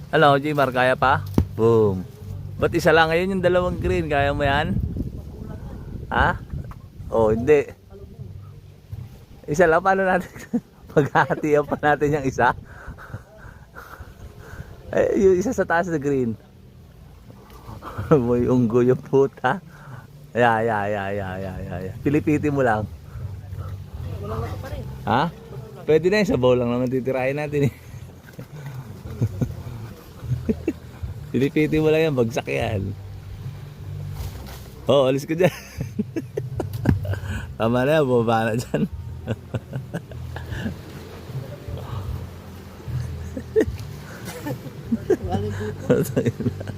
Ano, Jmar, kaya pa? Boom. Ba't isa lang ngayon yung dalawang green? Kaya mo yan? Ha? Oh, hindi. Isa lang, paano natin? Paghahatian pa natin yung isa. Eh, yung isa sa taas na green. May unggo yung puta. Ya. Pilipitin mo lang. Ha? Pwede na yun, sa bowl lang naman titirahin natin eh. Pilipitin mo lang yan, bagsak yan. Oh, alis ko dyan. Tama na yan, bumaba na dyan. Galing dito.